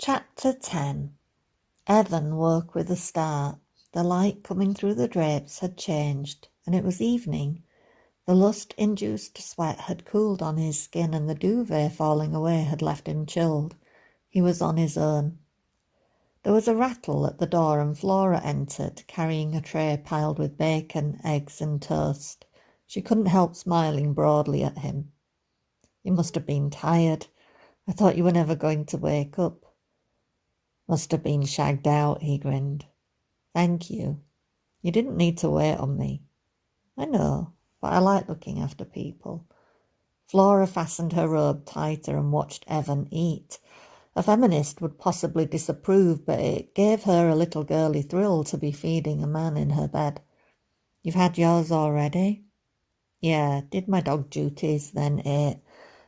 Chapter 10. Evan woke with a start. The light coming through the drapes had changed, and it was evening. The lust-induced sweat had cooled on his skin, and the duvet falling away had left him chilled. He was on his own. There was a rattle at the door, and Flora entered, carrying a tray piled with bacon, eggs, and toast. She couldn't help smiling broadly at him. "You must have been tired. I thought you were never going to wake up." "Must have been shagged out," he grinned. "Thank you. You didn't need to wait on me." "I know, but I like looking after people." Flora fastened her robe tighter and watched Evan eat. A feminist would possibly disapprove, but it gave her a little girly thrill to be feeding a man in her bed. "You've had yours already?" "Yeah, did my dog duties, then ate.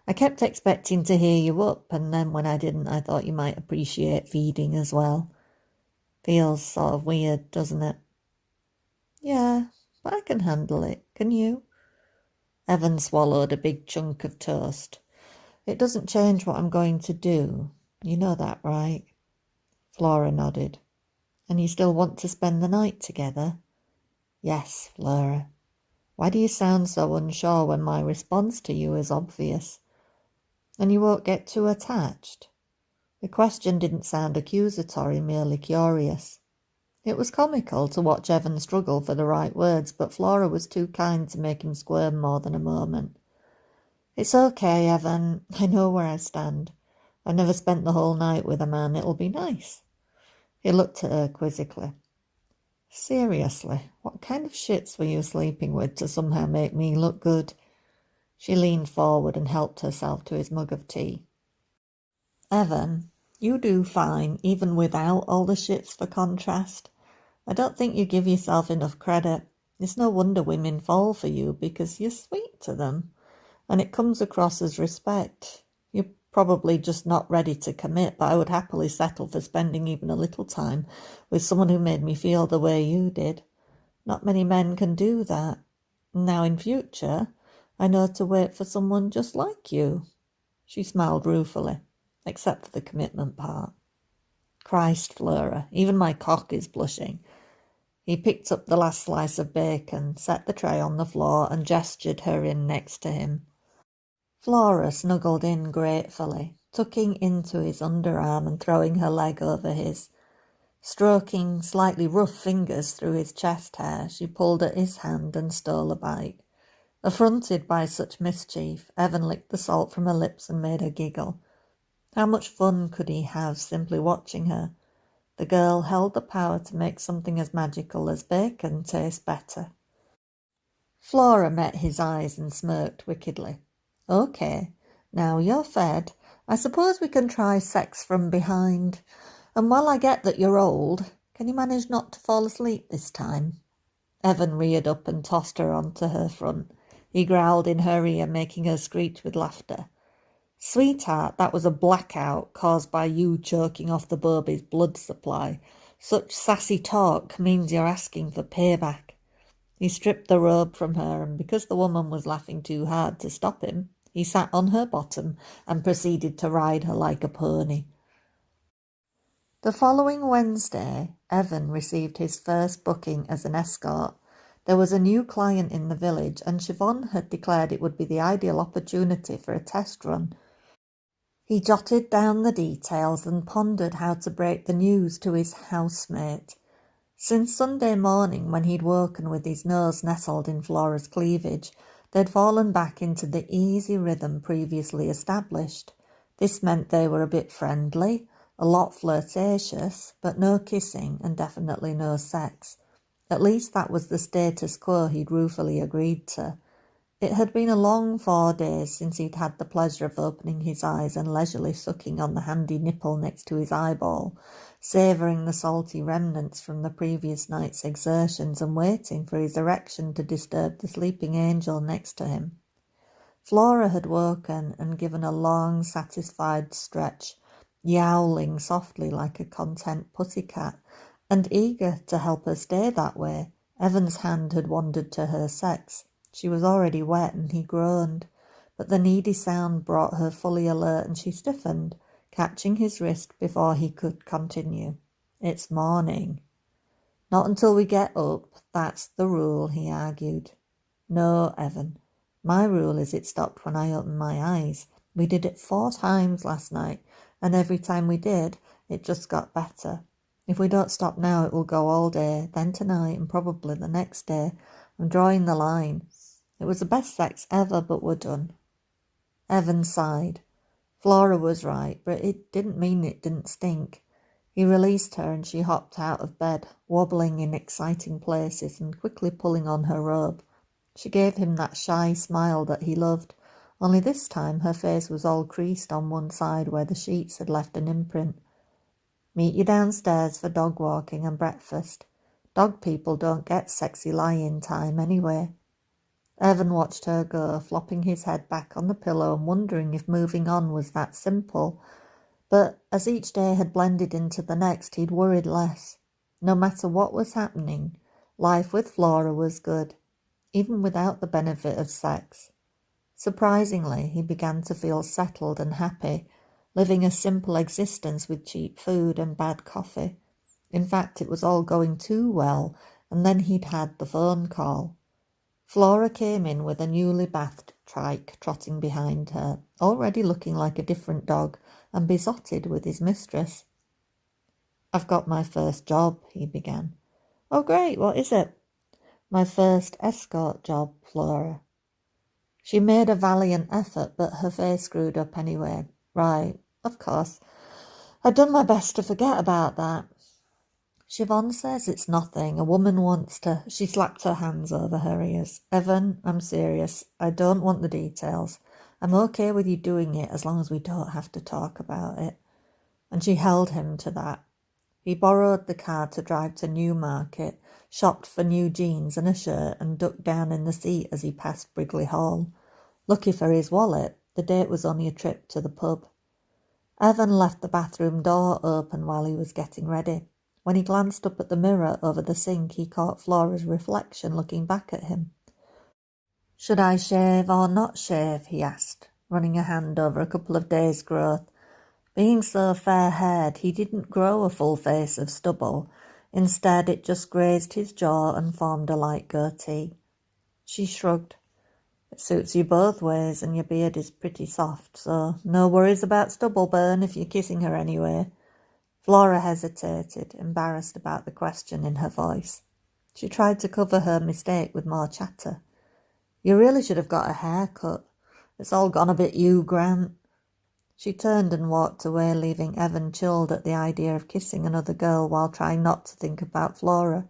I kept expecting to hear you up, and then when I didn't, I thought you might appreciate feeding as well. Feels sort of weird, doesn't it?" "Yeah, but I can handle it. Can you?" Evan swallowed a big chunk of toast. "It doesn't change what I'm going to do. You know that, right?" Flora nodded. "And you still want to spend the night together?" "Yes, Flora." "Why do you sound so unsure when my response to you is obvious?" "And you won't get too attached?" The question didn't sound accusatory, merely curious. It was comical to watch Evan struggle for the right words, but Flora was too kind to make him squirm more than a moment. "It's okay, Evan. I know where I stand. I've never spent the whole night with a man. It'll be nice." He looked at her quizzically. "Seriously, what kind of shits were you sleeping with to somehow make me look good?" She leaned forward and helped herself to his mug of tea. "Evan, you do fine, even without all the shits for contrast. I don't think you give yourself enough credit. It's no wonder women fall for you, because you're sweet to them, and it comes across as respect. You're probably just not ready to commit, but I would happily settle for spending even a little time with someone who made me feel the way you did. Not many men can do that. Now in future, I know to wait for someone just like you." She smiled ruefully, except for the commitment part. "Christ, Flora, even my cock is blushing." He picked up the last slice of bacon, set the tray on the floor, and gestured her in next to him. Flora snuggled in gratefully, tucking into his underarm and throwing her leg over his. Stroking slightly rough fingers through his chest hair, she pulled at his hand and stole a bite. Affronted by such mischief, Evan licked the salt from her lips and made her giggle. How much fun could he have simply watching her? The girl held the power to make something as magical as bacon taste better. Flora met his eyes and smirked wickedly. "Okay, now you're fed. I suppose we can try sex from behind. And while I get that you're old, can you manage not to fall asleep this time?" Evan reared up and tossed her onto her front. He growled in her ear, making her screech with laughter. "Sweetheart, that was a blackout caused by you choking off the baby's blood supply. Such sassy talk means you're asking for payback." He stripped the robe from her, and because the woman was laughing too hard to stop him, he sat on her bottom and proceeded to ride her like a pony. The following Wednesday, Evan received his first booking as an escort. There was a new client in the village, and Siobhan had declared it would be the ideal opportunity for a test run. He jotted down the details and pondered how to break the news to his housemate. Since Sunday morning, when he'd woken with his nose nestled in Flora's cleavage, they'd fallen back into the easy rhythm previously established. This meant they were a bit friendly, a lot flirtatious, but no kissing and definitely no sex. At least that was the status quo he'd ruefully agreed to. It had been a long 4 days since he'd had the pleasure of opening his eyes and leisurely sucking on the handy nipple next to his eyeball, savouring the salty remnants from the previous night's exertions and waiting for his erection to disturb the sleeping angel next to him. Flora had woken and given a long, satisfied stretch, yowling softly like a content pussycat, and eager to help her stay that way. Evan's hand had wandered to her sex. She was already wet, and he groaned, but the needy sound brought her fully alert, and she stiffened, catching his wrist before he could continue. "It's morning." "Not until we get up, that's the rule," he argued. "No, Evan. My rule is it stopped when I opened my eyes. We did it 4 times last night, and every time we did, it just got better. If we don't stop now, it will go all day, then tonight, and probably the next day. I'm drawing the line. It was the best sex ever, but we're done." Evan sighed. Flora was right, but it didn't mean it didn't stink. He released her and she hopped out of bed, wobbling in exciting places and quickly pulling on her robe. She gave him that shy smile that he loved, only this time her face was all creased on one side where the sheets had left an imprint. "Meet you downstairs for dog walking and breakfast. Dog people don't get sexy lie-in time anyway." Evan watched her go, flopping his head back on the pillow and wondering if moving on was that simple. But as each day had blended into the next, he'd worried less. No matter what was happening, life with Flora was good, even without the benefit of sex. Surprisingly, he began to feel settled and happy, living a simple existence with cheap food and bad coffee. In fact, it was all going too well, and then he'd had the phone call. Flora came in with a newly bathed trike trotting behind her, already looking like a different dog and besotted with his mistress. "I've got my first job," he began. "Oh, great, what is it?" "My first escort job, Flora." She made a valiant effort, but her face screwed up anyway. "Right, of course. I'd done my best to forget about that." "Siobhan says it's nothing. A woman wants to—" She slapped her hands over her ears. "Evan, I'm serious. I don't want the details. I'm okay with you doing it as long as we don't have to talk about it." And she held him to that. He borrowed the car to drive to Newmarket, shopped for new jeans and a shirt, and ducked down in the seat as he passed Brigley Hall. Lucky for his wallet, the date was only a trip to the pub. Evan left the bathroom door open while he was getting ready. When he glanced up at the mirror over the sink, he caught Flora's reflection looking back at him. "Should I shave or not shave?" he asked, running a hand over a couple of days' growth. Being so fair-haired, he didn't grow a full face of stubble. Instead, it just grazed his jaw and formed a light goatee. She shrugged. "It suits you both ways, and your beard is pretty soft, so no worries about stubble burn if you're kissing her anyway." Flora hesitated, embarrassed about the question in her voice. She tried to cover her mistake with more chatter. "You really should have got a haircut. It's all gone a bit Hugh Grant." She turned and walked away, leaving Evan chilled at the idea of kissing another girl while trying not to think about Flora.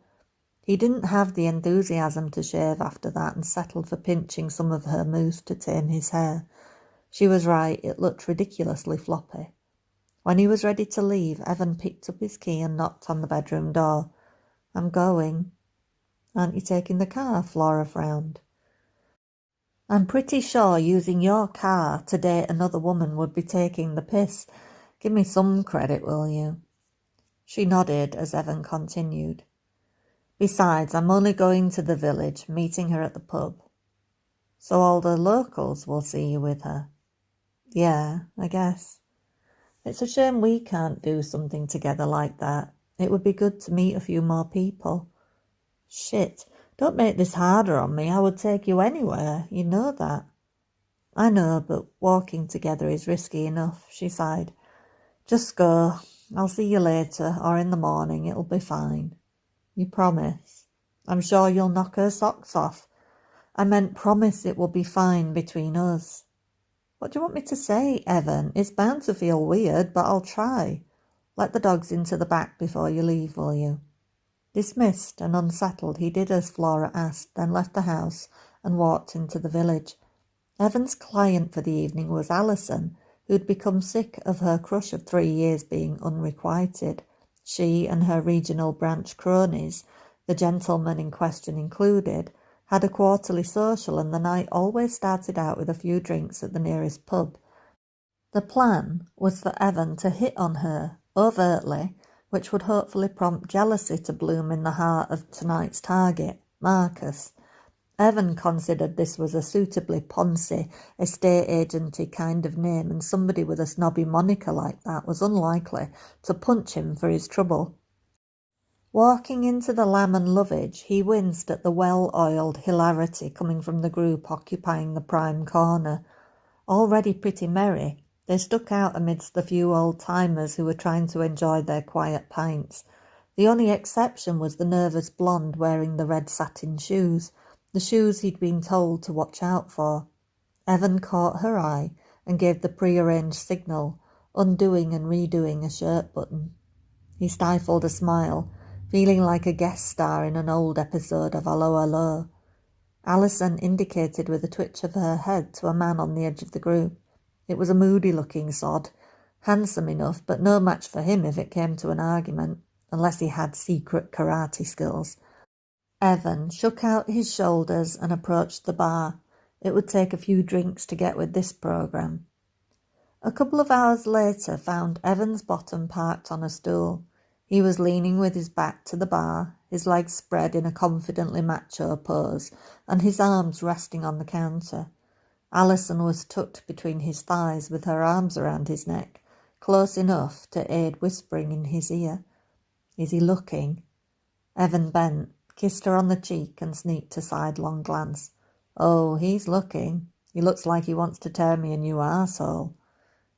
He didn't have the enthusiasm to shave after that and settled for pinching some of her mousse to tame his hair. She was right, it looked ridiculously floppy. When he was ready to leave, Evan picked up his key and knocked on the bedroom door. "I'm going." "Aren't you taking the car?" Flora frowned. "I'm pretty sure using your car to date another woman would be taking the piss. Give me some credit, will you?" She nodded as Evan continued. "Besides, I'm only going to the village, meeting her at the pub." "So all the locals will see you with her?" "Yeah, I guess. It's a shame we can't do something together like that. It would be good to meet a few more people." "Shit, don't make this harder on me. I would take you anywhere. You know that." "I know, but walking together is risky enough," she sighed. "Just go. I'll see you later, or in the morning. It'll be fine." "You promise?" "I'm sure you'll knock her socks off." "I meant promise it will be fine between us." "What do you want me to say, Evan? It's bound to feel weird, but I'll try. Let the dogs into the back before you leave, will you?" Dismissed and unsettled, he did as Flora asked, then left the house and walked into the village. Evan's client for the evening was Alison, who'd become sick of her crush of 3 years being unrequited. She and her regional branch cronies, the gentleman in question included, had a quarterly social, and the night always started out with a few drinks at the nearest pub. The plan was for Evan to hit on her overtly, which would hopefully prompt jealousy to bloom in the heart of tonight's target, Marcus. Evan considered this was a suitably poncy, estate agenty kind of name, and somebody with a snobby moniker like that was unlikely to punch him for his trouble. Walking into the Lamb and Lovage, he winced at the well-oiled hilarity coming from the group occupying the prime corner. Already pretty merry, they stuck out amidst the few old-timers who were trying to enjoy their quiet pints. The only exception was the nervous blonde wearing the red satin shoes, the shoes he'd been told to watch out for. Evan caught her eye and gave the prearranged signal, undoing and redoing a shirt button. He stifled a smile, feeling like a guest star in an old episode of Hello, Hello. Alison indicated with a twitch of her head to a man on the edge of the group. It was a moody-looking sod, handsome enough, but no match for him if it came to an argument, unless he had secret karate skills. Evan shook out his shoulders and approached the bar. It would take a few drinks to get with this programme. A couple of hours later found Evan's bottom parked on a stool. He was leaning with his back to the bar, his legs spread in a confidently macho pose, and his arms resting on the counter. Alison was tucked between his thighs with her arms around his neck, close enough to aid whispering in his ear. "Is he looking?" Evan bent, kissed her on the cheek and sneaked a sidelong glance. "Oh, he's looking. He looks like he wants to tear me a new arsehole."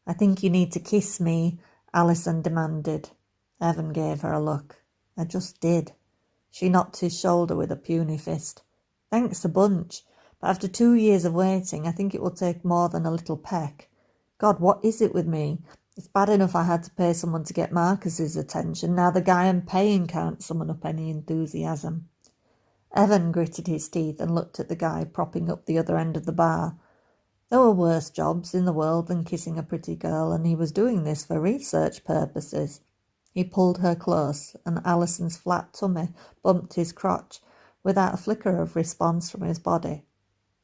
"I think you need to kiss me," Alison demanded. Evan gave her a look. "I just did." She knocked his shoulder with a puny fist. "Thanks a bunch, but after 2 years of waiting, I think it will take more than a little peck. God, what is it with me? It's bad enough I had to pay someone to get Marcus's attention. Now the guy I'm paying can't summon up any enthusiasm." Evan gritted his teeth and looked at the guy propping up the other end of the bar. There were worse jobs in the world than kissing a pretty girl, and he was doing this for research purposes. He pulled her close, and Alison's flat tummy bumped his crotch without a flicker of response from his body.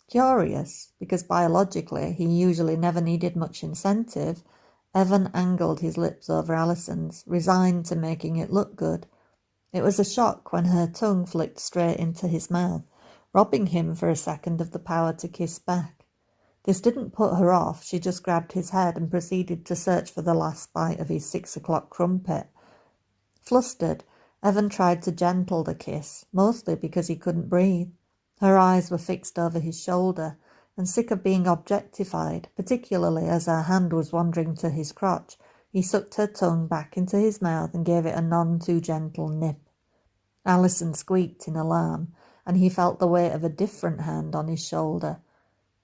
Curious, because biologically he usually never needed much incentive, Evan angled his lips over Alison's, resigned to making it look good. It was a shock when her tongue flicked straight into his mouth, robbing him for a second of the power to kiss back. This didn't put her off. She just grabbed his head and proceeded to search for the last bite of his 6 o'clock crumpet. Flustered, Evan tried to gentle the kiss, mostly because he couldn't breathe. Her eyes were fixed over his shoulder, and sick of being objectified, particularly as her hand was wandering to his crotch, he sucked her tongue back into his mouth and gave it a none-too-gentle nip. Alison squeaked in alarm, and he felt the weight of a different hand on his shoulder.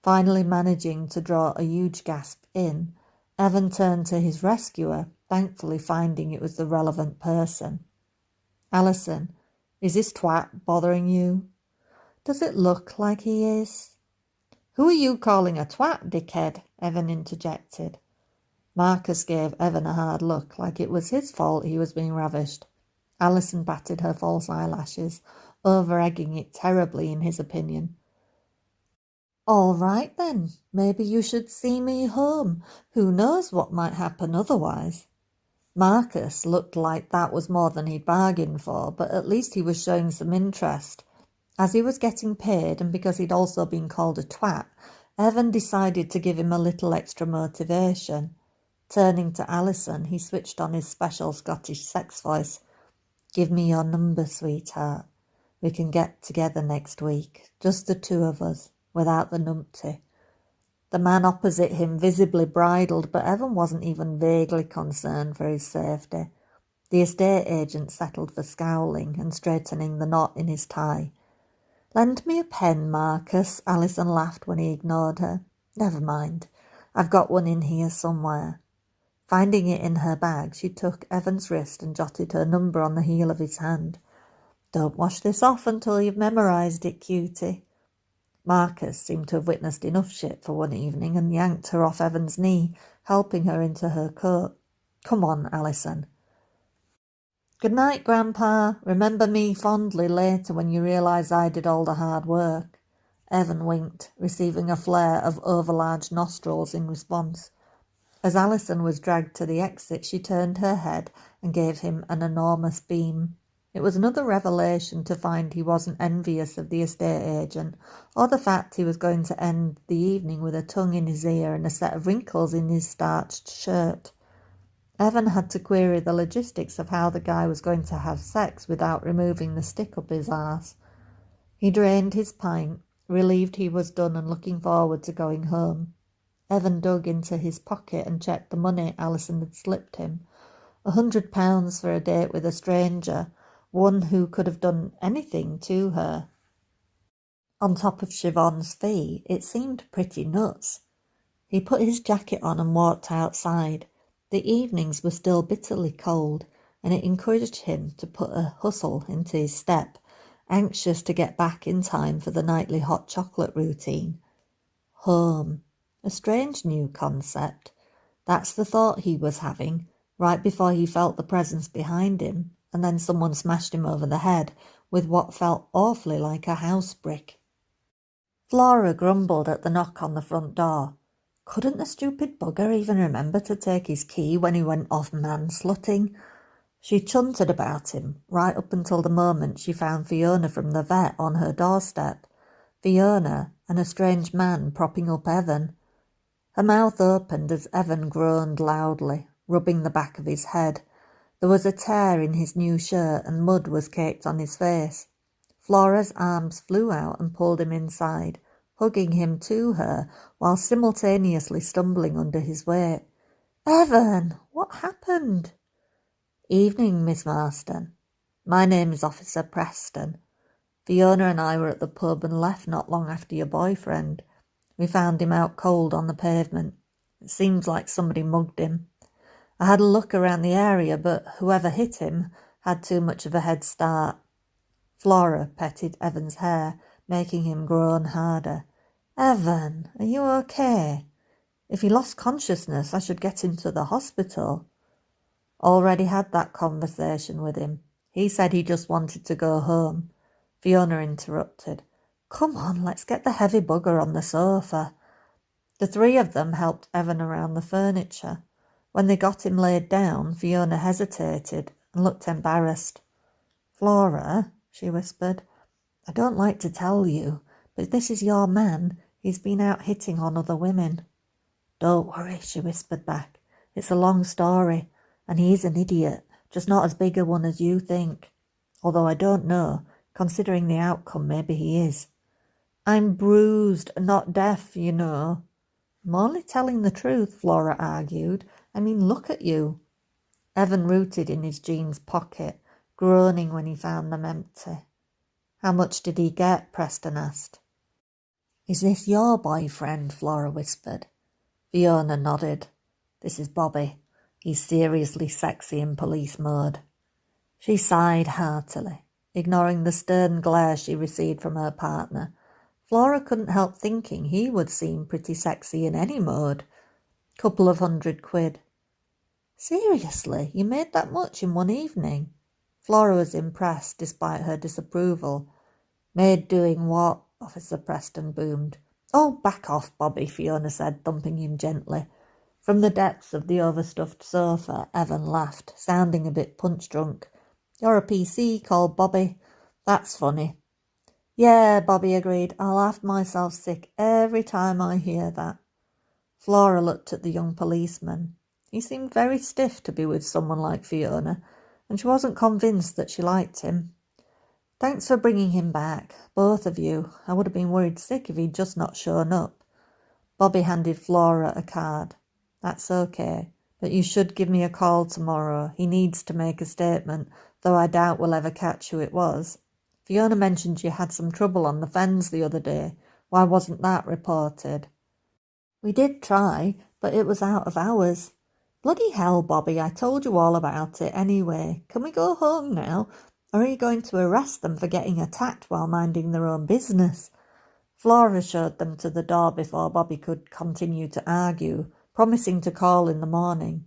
Finally managing to draw a huge gasp in, Evan turned to his rescuer, thankfully finding it was the relevant person. "Alison, is this twat bothering you?" "Does it look like he is?" "Who are you calling a twat, dickhead?" Evan interjected. Marcus gave Evan a hard look, like it was his fault he was being ravished. Alison batted her false eyelashes, over-egging it terribly in his opinion. "All right then, maybe you should see me home. Who knows what might happen otherwise?" Marcus looked like that was more than he'd bargained for, but at least he was showing some interest. As he was getting paid, and because he'd also been called a twat, Evan decided to give him a little extra motivation. Turning to Alison, he switched on his special Scottish sex voice. "Give me your number, sweetheart. We can get together next week, just the two of us, without the numpty." The man opposite him visibly bridled, but Evan wasn't even vaguely concerned for his safety. The estate agent settled for scowling and straightening the knot in his tie. "Lend me a pen, Marcus," Alison laughed when he ignored her. "Never mind. I've got one in here somewhere." Finding it in her bag, she took Evan's wrist and jotted her number on the heel of his hand. "Don't wash this off until you've memorised it, cutie." Marcus seemed to have witnessed enough shit for one evening and yanked her off Evan's knee, helping her into her coat. "Come on, Alison." "Good night, Grandpa. Remember me fondly later when you realise I did all the hard work." Evan winked, receiving a flare of overlarge nostrils in response. As Alison was dragged to the exit, she turned her head and gave him an enormous beam. It was another revelation to find he wasn't envious of the estate agent, or the fact he was going to end the evening with a tongue in his ear and a set of wrinkles in his starched shirt. Evan had to query the logistics of how the guy was going to have sex without removing the stick up his arse. He drained his pint, relieved he was done and looking forward to going home. Evan dug into his pocket and checked the money Alison had slipped him. £100 for a date with a stranger, one who could have done anything to her. On top of Siobhan's fee, it seemed pretty nuts. He put his jacket on and walked outside. The evenings were still bitterly cold, and it encouraged him to put a hustle into his step, anxious to get back in time for the nightly hot chocolate routine. Home. A strange new concept. That's the thought he was having, right before he felt the presence behind him, and then someone smashed him over the head with what felt awfully like a house brick. Flora grumbled at the knock on the front door. Couldn't the stupid bugger even remember to take his key when he went off man-slutting? She chunted about him, right up until the moment she found Fiona from the vet on her doorstep. Fiona and a strange man propping up Evan. Her mouth opened as Evan groaned loudly, rubbing the back of his head. There was a tear in his new shirt and mud was caked on his face. Flora's arms flew out and pulled him inside, hugging him to her while simultaneously stumbling under his weight. "Evan, what happened?" "Evening, Miss Marston. My name is Officer Preston. Fiona and I were at the pub and left not long after your boyfriend. We found him out cold on the pavement. It seems like somebody mugged him. I had a look around the area, but whoever hit him had too much of a head start." Flora petted Evan's hair, making him groan harder. "Evan, are you okay? If he lost consciousness, I should get him to the hospital." "Already had that conversation with him. He said he just wanted to go home." Fiona interrupted. "Come on, let's get the heavy bugger on the sofa." The three of them helped Evan around the furniture. When they got him laid down, Fiona hesitated and looked embarrassed. "Flora," she whispered, "I don't like to tell you, but this is your man. He's been out hitting on other women." "Don't worry," she whispered back. "It's a long story, and he is an idiot, just not as big a one as you think. Although I don't know, considering the outcome, maybe he is." "I'm bruised, not deaf, you know." "I'm only telling the truth," Flora argued. "I mean, look at you." Evan rooted in his jeans pocket, groaning when he found them empty. "How much did he get?" Preston asked. "Is this your boyfriend?" Flora whispered. Fiona nodded. "This is Bobby. He's seriously sexy in police mode." She sighed heartily, ignoring the stern glare she received from her partner. Flora couldn't help thinking he would seem pretty sexy in any mode. Couple of £100. "Seriously, you made that much in one evening?" Flora was impressed despite her disapproval. "Made doing what?" Officer Preston boomed. "Oh, back off, Bobby," Fiona said, thumping him gently. From the depths of the overstuffed sofa, Evan laughed, sounding a bit punch-drunk. "You're a PC called Bobby. That's funny." "Yeah," Bobby agreed. "I laugh myself sick every time I hear that." Flora looked at the young policeman. He seemed very stiff to be with someone like Fiona, and she wasn't convinced that she liked him. "Thanks for bringing him back, both of you. I would have been worried sick if he'd just not shown up." Bobby handed Flora a card. "That's okay, but you should give me a call tomorrow. He needs to make a statement, though I doubt we'll ever catch who it was. Fiona mentioned you had some trouble on the fens the other day. Why wasn't that reported?" "We did try, but it was out of hours." "Bloody hell, Bobby, I told you all about it anyway. Can we go home now? Or are you going to arrest them for getting attacked while minding their own business?" Flora showed them to the door before Bobby could continue to argue, promising to call in the morning.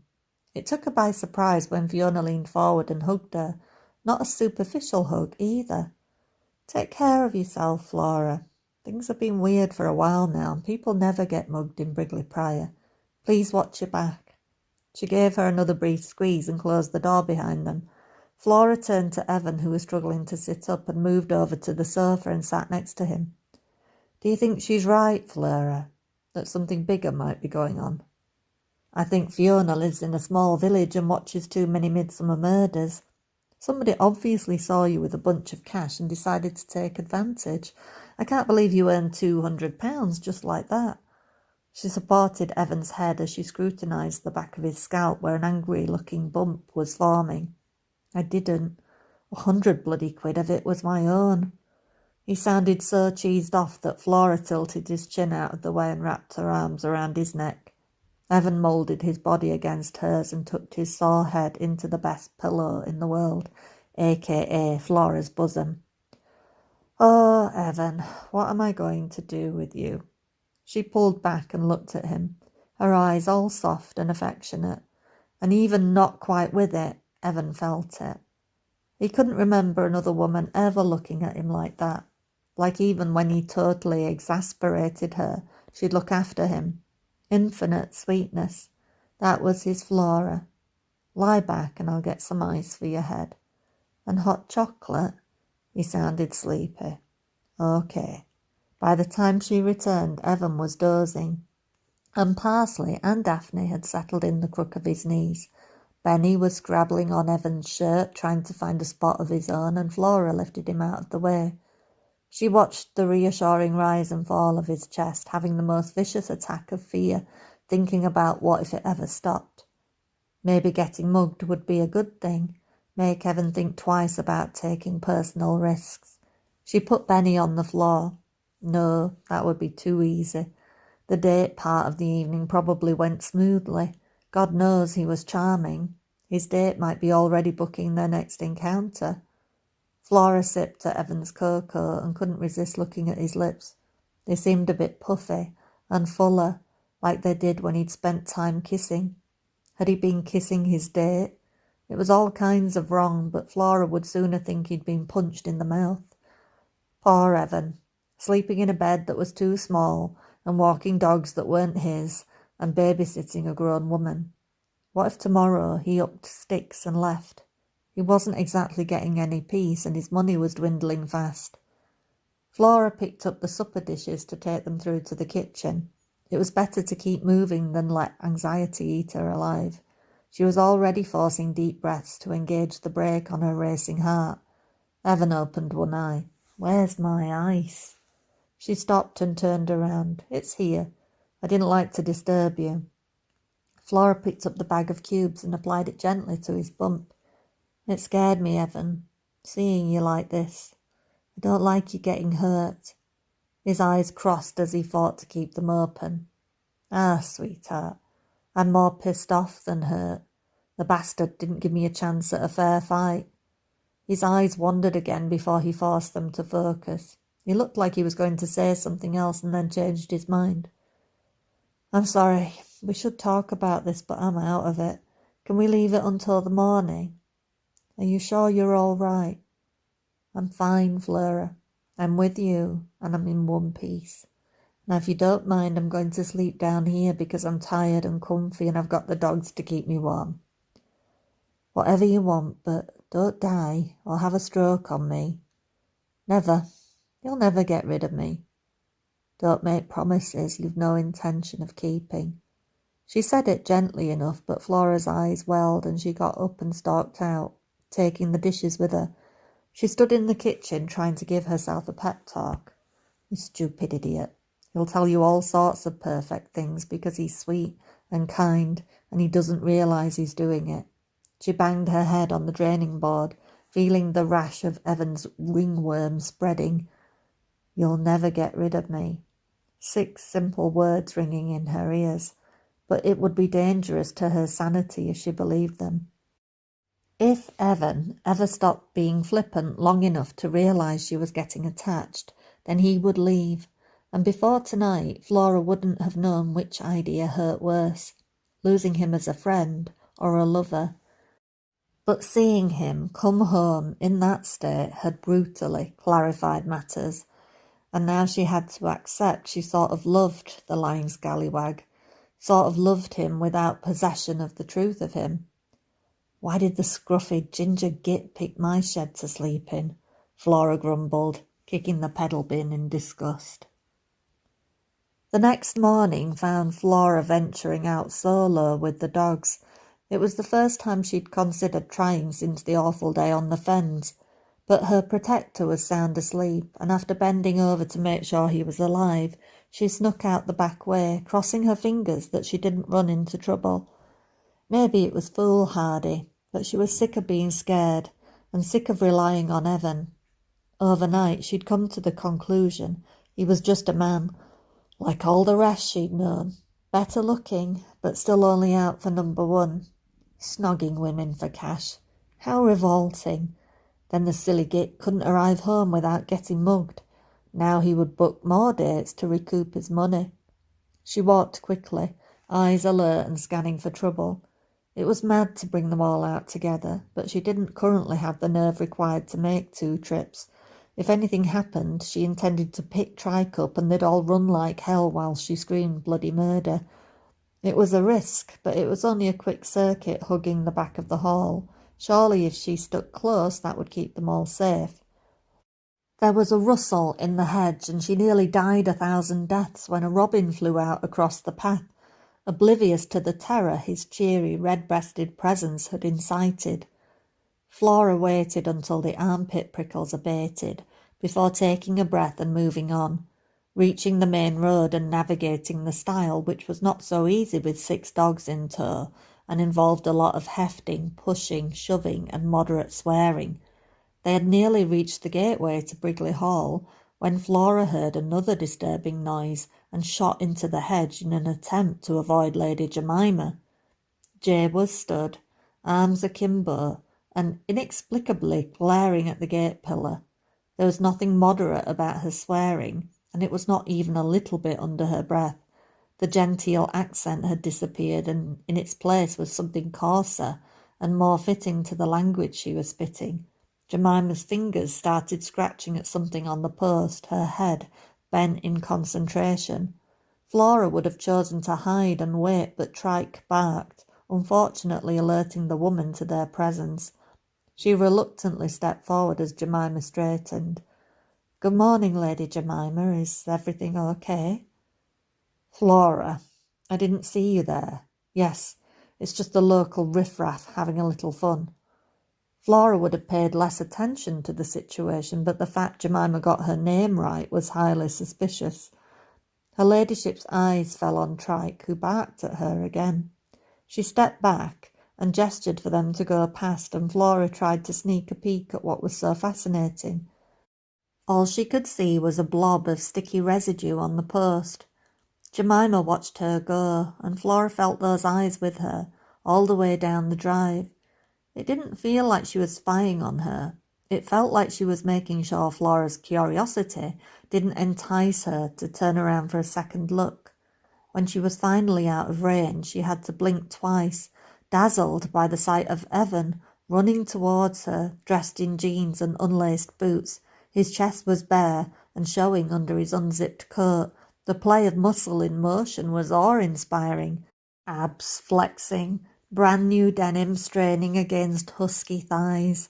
It took her by surprise when Fiona leaned forward and hugged her. Not a superficial hug either. "Take care of yourself, Flora. Things have been weird for a while now, and people never get mugged in Brigley Prior. Please watch your back." She gave her another brief squeeze and closed the door behind them. Flora turned to Evan, who was struggling to sit up, and moved over to the sofa and sat next to him. "Do you think she's right, Flora, that something bigger might be going on?" "I think Fiona lives in a small village and watches too many midsummer murders. Somebody obviously saw you with a bunch of cash and decided to take advantage. I can't believe you earned £200 just like that." She supported Evan's head as she scrutinised the back of his scalp where an angry-looking bump was forming. "I didn't. 100 bloody quid of it was my own." He sounded so cheesed off that Flora tilted his chin out of the way and wrapped her arms around his neck. Evan moulded his body against hers and tucked his sore head into the best pillow in the world, aka Flora's bosom. "Oh, Evan, what am I going to do with you?" She pulled back and looked at him, her eyes all soft and affectionate, and even not quite with it, Evan felt it. He couldn't remember another woman ever looking at him like that. Like even when he totally exasperated her, she'd look after him. Infinite sweetness. That was his Flora. "Lie back and I'll get some ice for your head." "And hot chocolate?" He sounded sleepy. "Okay." By the time she returned, Evan was dozing, and Parsley and Daphne had settled in the crook of his knees. Benny was scrabbling on Evan's shirt, trying to find a spot of his own, and Flora lifted him out of the way. She watched the reassuring rise and fall of his chest, having the most vicious attack of fear, thinking about what if it ever stopped. Maybe getting mugged would be a good thing, make Evan think twice about taking personal risks. She put Benny on the floor. No, that would be too easy. The date part of the evening probably went smoothly. God knows he was charming. His date might be already booking their next encounter. Flora sipped at Evan's cocoa and couldn't resist looking at his lips. They seemed a bit puffy and fuller, like they did when he'd spent time kissing. Had he been kissing his date? It was all kinds of wrong, but Flora would sooner think he'd been punched in the mouth. Poor Evan, sleeping in a bed that was too small and walking dogs that weren't his and babysitting a grown woman. What if tomorrow he upped sticks and left? He wasn't exactly getting any peace, and his money was dwindling fast. Flora picked up the supper dishes to take them through to the kitchen. It was better to keep moving than let anxiety eat her alive. She was already forcing deep breaths to engage the brake on her racing heart. Evan opened one eye. "Where's my ice?" She stopped and turned around. "It's here. I didn't like to disturb you." Flora picked up the bag of cubes and applied it gently to his bump. "It scared me, Evan, seeing you like this. I don't like you getting hurt." His eyes crossed as he fought to keep them open. "Ah, sweetheart, I'm more pissed off than hurt. The bastard didn't give me a chance at a fair fight." His eyes wandered again before he forced them to focus. He looked like he was going to say something else and then changed his mind. "I'm sorry. We should talk about this, but I'm out of it. Can we leave it until the morning?" "Are you sure you're all right?" "I'm fine, Flora. I'm with you, and I'm in one piece. Now, if you don't mind, I'm going to sleep down here because I'm tired and comfy and I've got the dogs to keep me warm." "Whatever you want, but don't die or have a stroke on me." "Never. You'll never get rid of me." "Don't make promises you've no intention of keeping." She said it gently enough, but Flora's eyes welled and she got up and stalked out, taking the dishes with her. She stood in the kitchen trying to give herself a pep talk. "You stupid idiot. He'll tell you all sorts of perfect things because he's sweet and kind and he doesn't realise he's doing it." She banged her head on the draining board, feeling the rash of Evan's ringworm spreading. "You'll never get rid of me." 6 simple words ringing in her ears, but it would be dangerous to her sanity if she believed them. If Evan ever stopped being flippant long enough to realise she was getting attached, then he would leave, and before tonight Flora wouldn't have known which idea hurt worse, losing him as a friend or a lover. But seeing him come home in that state had brutally clarified matters, and now she had to accept she sort of loved the lying scallywag, sort of loved him without possession of the truth of him. Why did the scruffy ginger git pick my shed to sleep in? Flora grumbled, kicking the pedal bin in disgust. The next morning found Flora venturing out solo with the dogs. It was the first time she'd considered trying since the awful day on the fens, but her protector was sound asleep, and after bending over to make sure he was alive, she snuck out the back way, crossing her fingers that she didn't run into trouble. Maybe it was foolhardy, but she was sick of being scared and sick of relying on Evan. Overnight she'd come to the conclusion he was just a man, like all the rest she'd known, better looking, but still only out for number one. Snogging women for cash. How revolting. Then the silly git couldn't arrive home without getting mugged. Now he would book more dates to recoup his money. She walked quickly, eyes alert and scanning for trouble. It was mad to bring them all out together, but she didn't currently have the nerve required to make 2 trips. If anything happened, she intended to pick Trike up and they'd all run like hell while she screamed bloody murder. It was a risk, but it was only a quick circuit hugging the back of the hall. Surely if she stuck close, that would keep them all safe. There was a rustle in the hedge, and she nearly died 1,000 deaths when a robin flew out across the path, oblivious to the terror his cheery, red-breasted presence had incited. Flora waited until the armpit prickles abated, before taking a breath and moving on, reaching the main road and navigating the stile, which was not so easy with 6 dogs in tow, and involved a lot of hefting, pushing, shoving, and moderate swearing. They had nearly reached the gateway to Brigley Hall when Flora heard another disturbing noise and shot into the hedge in an attempt to avoid Lady Jemima. Jabe was stood, arms akimbo, and inexplicably glaring at the gate pillar. There was nothing moderate about her swearing, and it was not even a little bit under her breath. The genteel accent had disappeared, and in its place was something coarser and more fitting to the language she was spitting. Jemima's fingers started scratching at something on the post, her head bent in concentration. Flora would have chosen to hide and wait, but Trike barked, unfortunately alerting the woman to their presence. She reluctantly stepped forward as Jemima straightened. "Good morning, Lady Jemima. Is everything okay?" "Flora, I didn't see you there. Yes, it's just the local riffraff having a little fun." Flora would have paid less attention to the situation, but the fact Jemima got her name right was highly suspicious. Her ladyship's eyes fell on Trike, who barked at her again. She stepped back and gestured for them to go past, and Flora tried to sneak a peek at what was so fascinating. All she could see was a blob of sticky residue on the post. Jemima watched her go, and Flora felt those eyes with her, all the way down the drive. It didn't feel like she was spying on her. It felt like she was making sure Flora's curiosity didn't entice her to turn around for a second look. When she was finally out of range, she had to blink twice, dazzled by the sight of Evan running towards her, dressed in jeans and unlaced boots. His chest was bare and showing under his unzipped coat. The play of muscle in motion was awe-inspiring. Abs flexing, brand new denim straining against husky thighs.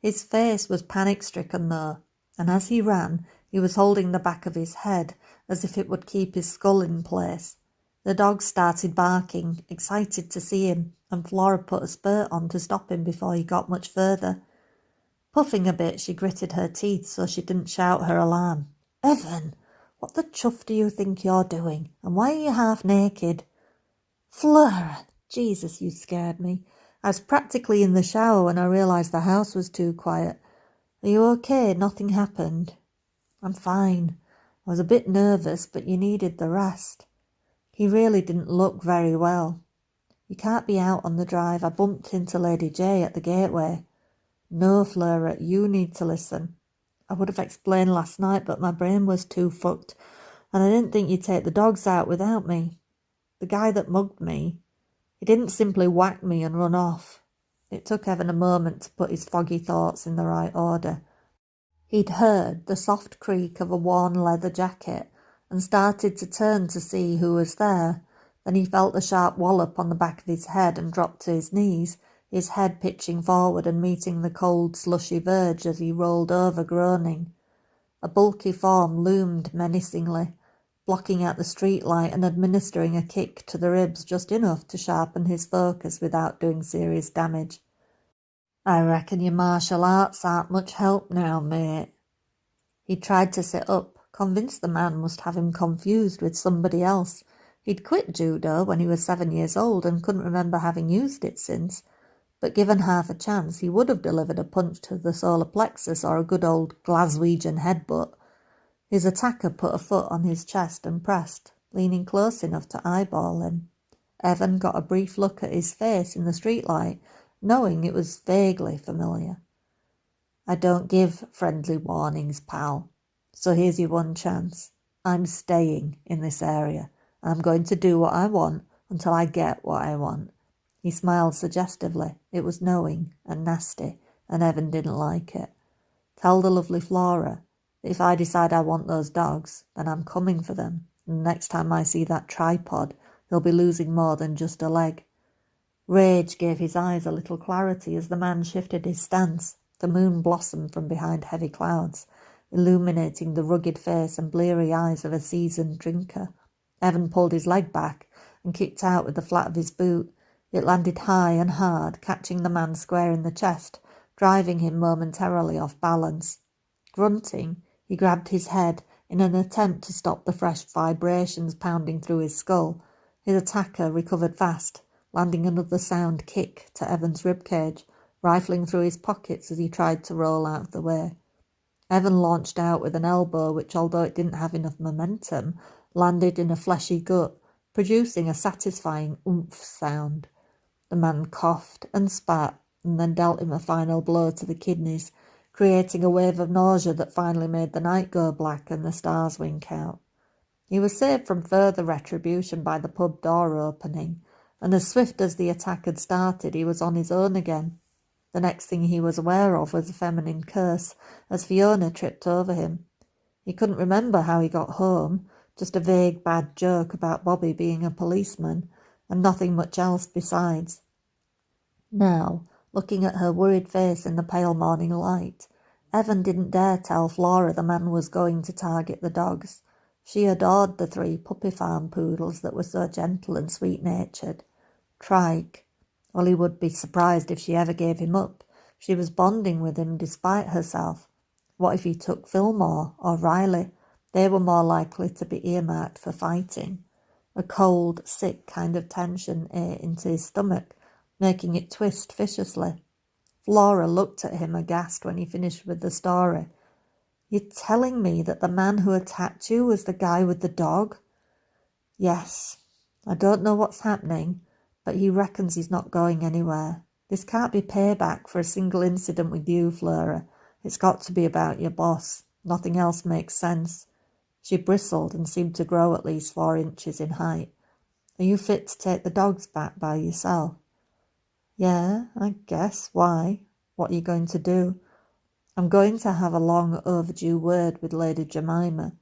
His face was panic-stricken though, and as he ran, he was holding the back of his head as if it would keep his skull in place. The dogs started barking, excited to see him, and Flora put a spurt on to stop him before he got much further. Puffing a bit, she gritted her teeth so she didn't shout her alarm. "Evan, what the chuff do you think you're doing? And why are you half naked?" "Flora, Jesus, you scared me. I was practically in the shower when I realised the house was too quiet. Are you okay? Nothing happened?" "I'm fine. I was a bit nervous, but you needed the rest." He really didn't look very well. "You can't be out on the drive. I bumped into Lady J at the gateway." "No, Flora, you need to listen. I would have explained last night, but my brain was too fucked, and I didn't think you'd take the dogs out without me. The guy that mugged me, he didn't simply whack me and run off." It took Evan a moment to put his foggy thoughts in the right order. He'd heard the soft creak of a worn leather jacket and started to turn to see who was there. Then he felt a sharp wallop on the back of his head and dropped to his knees, his head pitching forward and meeting the cold, slushy verge as he rolled over, groaning. A bulky form loomed menacingly, blocking out the streetlight and administering a kick to the ribs just enough to sharpen his focus without doing serious damage. "I reckon your martial arts aren't much help now, mate." He tried to sit up, convinced the man must have him confused with somebody else. He'd quit judo when he was 7 years old and couldn't remember having used it since, but given half a chance he would have delivered a punch to the solar plexus or a good old Glaswegian headbutt. His attacker put a foot on his chest and pressed, leaning close enough to eyeball him. Evan got a brief look at his face in the streetlight, knowing it was vaguely familiar. "I don't give friendly warnings, pal. So here's your one chance. I'm staying in this area. I'm going to do what I want until I get what I want." He smiled suggestively. It was knowing and nasty, and Evan didn't like it. "Tell the lovely Flora that if I decide I want those dogs, then I'm coming for them, and the next time I see that tripod, he'll be losing more than just a leg." Rage gave his eyes a little clarity as the man shifted his stance. The moon blossomed from behind heavy clouds, illuminating the rugged face and bleary eyes of a seasoned drinker. Evan pulled his leg back and kicked out with the flat of his boot. It landed high and hard, catching the man square in the chest, driving him momentarily off balance. Grunting, he grabbed his head in an attempt to stop the fresh vibrations pounding through his skull. His attacker recovered fast, landing another sound kick to Evan's ribcage, rifling through his pockets as he tried to roll out of the way. Evan launched out with an elbow which, although it didn't have enough momentum, landed in a fleshy gut, producing a satisfying oomph sound. The man coughed and spat and then dealt him a final blow to the kidneys, creating a wave of nausea that finally made the night go black and the stars wink out. He was saved from further retribution by the pub door opening, and as swift as the attack had started, he was on his own again. The next thing he was aware of was a feminine curse as Fiona tripped over him. He couldn't remember how he got home, just a vague bad joke about Bobby being a policeman, and nothing much else besides. Now, looking at her worried face in the pale morning light, Evan didn't dare tell Flora the man was going to target the dogs. She adored the 3 puppy farm poodles that were so gentle and sweet-natured. Trike. Well, he would be surprised if she ever gave him up. She was bonding with him despite herself. What if he took Fillmore or Riley? They were more likely to be earmarked for fighting. A cold, sick kind of tension ate into his stomach, making it twist viciously. Flora looked at him aghast when he finished with the story. "You're telling me that the man who attacked you was the guy with the dog?" "Yes. I don't know what's happening, but he reckons he's not going anywhere. This can't be payback for a single incident with you, Flora. It's got to be about your boss. Nothing else makes sense." She bristled and seemed to grow at least 4 inches in height. "Are you fit to take the dogs back by yourself?" "Yeah, I guess. Why? What are you going to do?" "I'm going to have a long overdue word with Lady Jemima."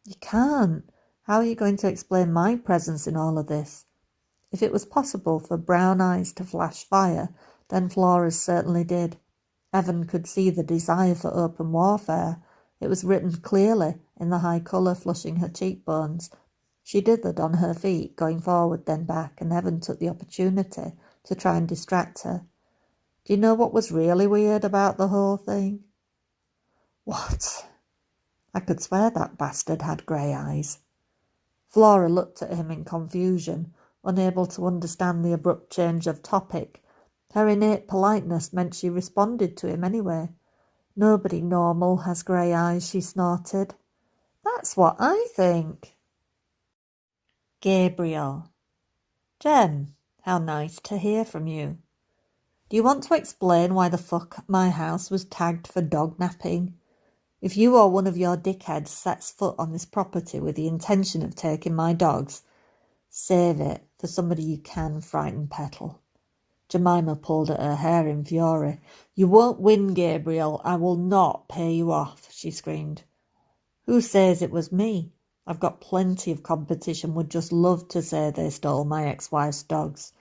"You can't. How are you going to explain my presence in all of this?" If it was possible for brown eyes to flash fire, then Flora's certainly did. Evan could see the desire for open warfare. It was written clearly in the high colour flushing her cheekbones. She dithered on her feet, going forward then back, and Evan took the opportunity to try and distract her. "Do you know what was really weird about the whole thing?" "What?" "I could swear that bastard had grey eyes." Flora looked at him in confusion, unable to understand the abrupt change of topic. Her innate politeness meant she responded to him anyway. "Nobody normal has grey eyes," she snorted. "That's what I think." Gabriel. "Jem, how nice to hear from you. Do you want to explain why the fuck my house was tagged for dog napping? If you or one of your dickheads sets foot on this property with the intention of taking my dogs, save it for somebody you can frighten petal." Jemima pulled at her hair in fury. "You won't win, Gabriel. I will not pay you off," she screamed. "Who says it was me? I've got plenty of competition would just love to say they stole my ex-wife's dogs."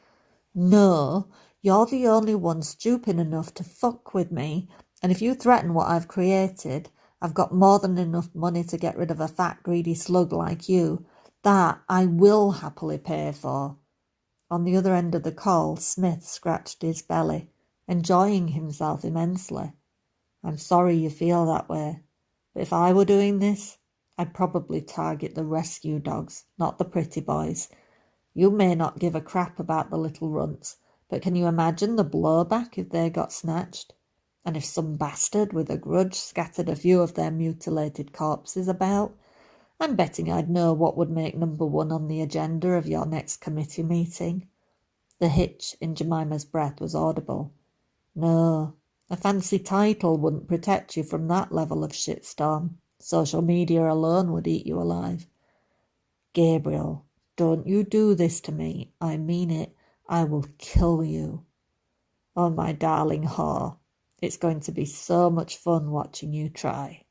"No, You're the only one stupid enough to fuck with me, and if you threaten what I've created, I've got more than enough money to get rid of a fat, greedy slug like you. That I will happily pay for." On the other end of the call, Smith scratched his belly, enjoying himself immensely. "I'm sorry you feel that way, but if I were doing this, I'd probably target the rescue dogs, not the pretty boys. You may not give a crap about the little runts, but can you imagine the blowback if they got snatched? And if some bastard with a grudge scattered a few of their mutilated corpses about? I'm betting I'd know what would make number one on the agenda of your next committee meeting." The hitch in Jemima's breath was audible. "No, a fancy title wouldn't protect you from that level of shitstorm. Social media alone would eat you alive." "Gabriel, don't you do this to me. I mean it. I will kill you." "Oh, my darling whore. It's going to be so much fun watching you try."